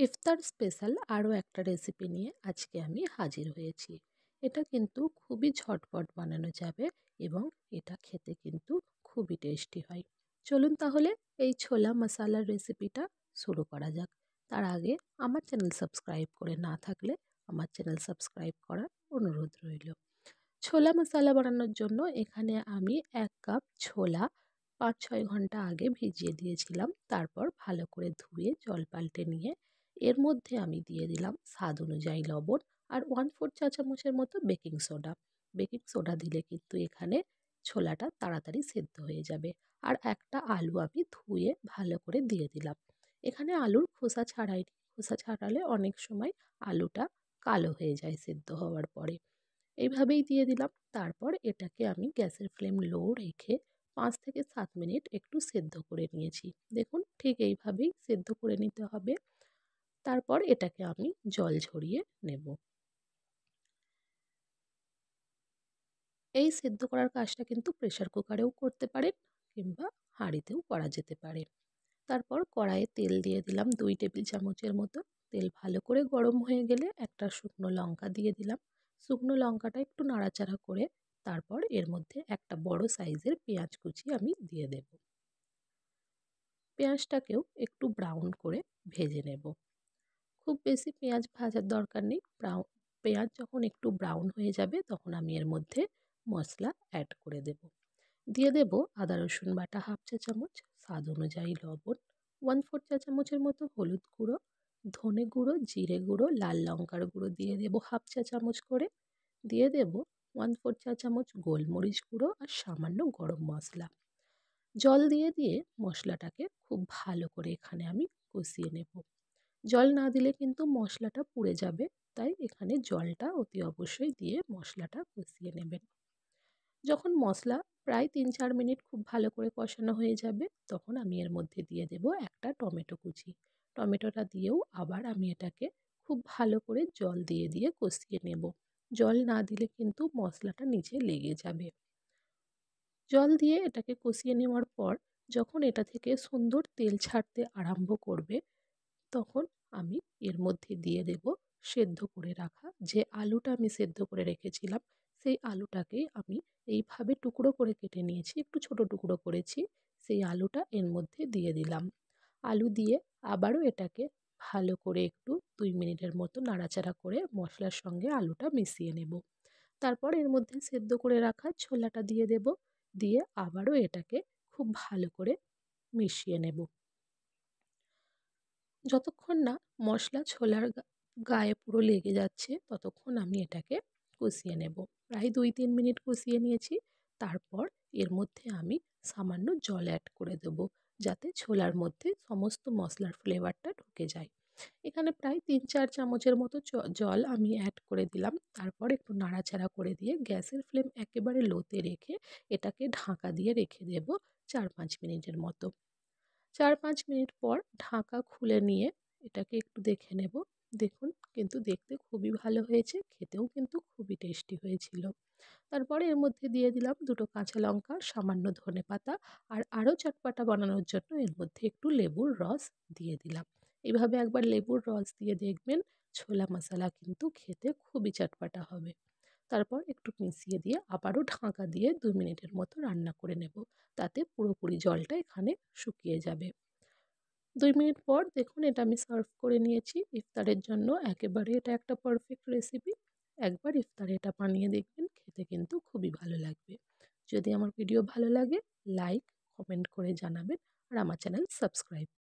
ইফতার special আরও একটা recipe নিয়ে আজকে আমি হাজির হয়েছি। এটা কিন্তু খুবই ঝটপট বানানো যাবে এবং এটা খেতে কিন্তু খুবই টেস্টি হয়। চলুন তাহলে এই ছোলা মশালার রেসিপিটা শুরু করা যাক। তার আগে আমার চ্যানেল সাবস্ক্রাইব করে না থাকলে আমার চ্যানেল সাবস্ক্রাইব করার অনুরোধ রইল। ছোলা মশালা বানানোর জন্য এখানে আমি 1 কাপ ছোলা 5-6 ঘন্টা আগে ভিজিয়ে দিয়েছিলাম। তারপর ভালো করে ধুয়ে জল পাল্টে নিয়ে এর মধ্যে আমি দিয়ে দিলাম স্বাদ অনুযায়ী লবণ আর 1/4 চা চামচের মতো বেকিং সোডা। বেকিং সোডা দিলে কিন্তু এখানে ছোলাটা তাড়াতাড়ি সেদ্ধ হয়ে যাবে। আর একটা আলু আমি ধুয়ে ভালো করে দিয়ে দিলাম। এখানে আলুর খোসা ছাড়াইনি, খোসা ছাড়ালে অনেক সময় আলুটা কালো হয়ে যায় সেদ্ধ হওয়ার পরে। এইভাবেই দিয়ে দিলাম। তারপর এটাকে আমি গ্যাসের ফ্লেম লো রেখে 5 থেকে 7 মিনিট একটু সেদ্ধ করে নিয়েছি। দেখুন ঠিক এইভাবেই সেদ্ধ করে নিতে হবে। তারপর এটাকে আমি জল ঝরিয়ে নেব। এই সেদ্ধ করার কাজটা কিন্তু প্রেসার কুকারেও করতে পারেন কিংবা হাঁড়িতেও করা যেতে পারে। তারপর কড়াইয়ে তেল দিয়ে দিলাম 2 টেবিল চামচের মতো। তেল ভালো করে গরম হয়ে গেলে একটা শুকনো লঙ্কা দিয়ে দিলাম। শুকনো লঙ্কাটা একটু নাড়াচাড়া করে তারপর এর মধ্যে একটা বড় সাইজের পেঁয়াজ কুচি আমি দিয়ে দেব। পেঁয়াজটাকেও একটু ব্রাউন করে ভেজে নেব। খুব বেশি পেঁয়াজ ভাজার দরকার নেই। পেঁয়াজ যখন একটু ব্রাউন হয়ে যাবে তখন আমি এর মধ্যে মশলা অ্যাড করে দেব। দিয়ে দেব আদা রসুন বাটা 1/2 চা চামচ, স্বাদ অনুযায়ী লবণ, 1/4 চা চামচের মতো হলুদ গুঁড়ো, ধনে গুঁড়ো, জিরে গুঁড়ো, লাল লঙ্কার গুঁড়ো দিয়ে দেব 1/2 চা চামচ করে। দিয়ে দেব 1/4 চা চামচ গোলমরিচ গুঁড়ো আর সামান্য গরম মশলা। জল দিয়ে মশলাটাকে খুব ভালো করে এখানে আমি কষিয়ে নেব। জল না দিলে কিন্তু মশলাটা পুড়ে যাবে, তাই এখানে জলটা অতি অবশ্যই দিয়ে মশলাটা কষিয়ে নেবেন। যখন মশলা প্রায় 3-4 মিনিট খুব ভালো করে কষানো হয়ে যাবে তখন আমি এর মধ্যে দিয়ে দেব একটা টমেটো কুচি। টমেটোটা দিয়েও আবার আমি এটাকে খুব ভালো করে জল দিয়ে কষিয়ে নেব। জল না দিলে কিন্তু মশলাটা নিচে লেগে যাবে। জল দিয়ে এটাকে কষিয়ে নেওয়ার পর যখন এটা থেকে সুন্দর তেল ছাড়তে আরম্ভ করবে তখন আমি এর মধ্যে দিয়ে দেব সেদ্ধ করে রাখা যে আলুটা আমি সেদ্ধ করে রেখেছিলাম। সেই আলুটাকে আমি এইভাবে টুকরো করে কেটে নিয়েছি, একটু ছোট টুকরো করেছি। সেই আলুটা এর মধ্যে দিয়ে দিলাম। আলু দিয়ে আবারও এটাকে ভালো করে একটু 2 মিনিটের মতো নাড়াচাড়া করে মশলার সঙ্গে আলুটা মিশিয়ে নেব। তারপর এর মধ্যে সেদ্ধ করে রাখা ছোলাটা দিয়ে দেব। দিয়ে আবারও এটাকে খুব ভালো করে মিশিয়ে নেব। যতক্ষণ না মশলা ছোলার গায়ে পুরো লেগে যাচ্ছে ততক্ষণ আমি এটাকে কষিয়ে নেব। প্রায় 2-3 মিনিট কষিয়ে নিয়েছি। তারপর এর মধ্যে আমি সামান্য জল অ্যাড করে দেব যাতে ছোলার মধ্যে সমস্ত মশলার ফ্লেভারটা ঢুকে যায়। এখানে প্রায় 3-4 চামচের মতো জল আমি অ্যাড করে দিলাম। তারপর একটু নাড়াচাড়া করে দিয়ে গ্যাসের ফ্লেম একেবারে লোতে রেখে এটাকে ঢাকা দিয়ে রেখে দেব 4-5 মিনিটের মতো। 4-5 মিনিট পর ঢাকা খুলে নিয়ে এটাকে একটু দেখে নেব। দেখুন কিন্তু দেখতে খুবই ভালো হয়েছে, খেতেও কিন্তু খুবই টেস্টি হয়েছিল। তারপরে এর মধ্যে দিয়ে দিলাম 2টো কাঁচা লঙ্কা, সামান্য ধনেপাতা আর আরও চটপাটা বানানোর জন্য এর মধ্যে একটু লেবুর রস দিয়ে দিলাম। এভাবে একবার লেবুর রস দিয়ে দেখবেন ছোলা মশলা কিন্তু খেতে খুবই চটপাটা হবে। তারপর একটু মিশিয়ে দিয়ে আবারও ঢাকা দিয়ে 2 মিনিটের মতো রান্না করে নেব। তাতে পুরোপুরি জলটা এখানে শুকিয়ে যাবে। 2 মিনিট পর দেখুন এটা আমি সার্ভ করে নিয়েছি ইফতারের জন্য। একেবারে এটা একটা পারফেক্ট রেসিপি। একবার ইফতারে এটা বানিয়ে দেখবেন, খেতে কিন্তু খুবই ভালো লাগবে। যদি আমার ভিডিও ভালো লাগে লাইক, কমেন্ট করে জানাবেন আর আমার চ্যানেল সাবস্ক্রাইব